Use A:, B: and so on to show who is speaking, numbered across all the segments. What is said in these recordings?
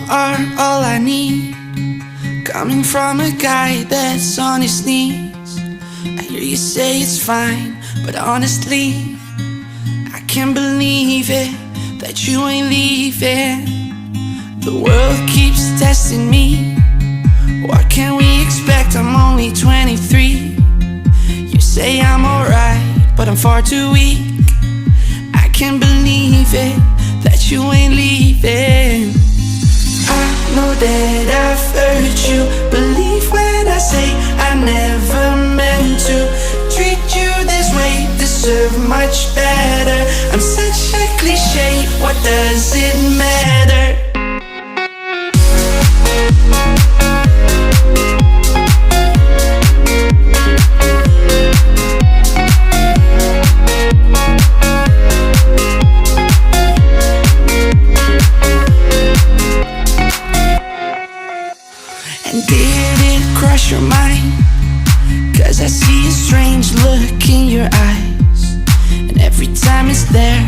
A: are all I need, coming from a guy that's on his knees. I hear you say it's fine, but honestly, I can't believe it, that you ain't leaving. The world keeps testing me. What can we expect? I'm only 23. You say I'm alright, but I'm far too weak. I can't believe it, that you ain't leaving. I know that I've hurt you. Believe when I say I never meant to treat you this way. Deserve much better. I'm such a cliche, what does it matter? Did it cross your mind? Cause I see a strange look in your eyes, and every time it's there,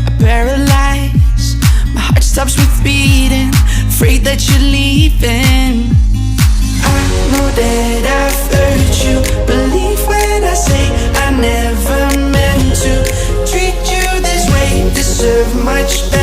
A: I paralyze. My heart stops with beating, afraid that you're leaving. I know that I've hurt you. Believe when I say I never meant to treat you this way. Deserve much better.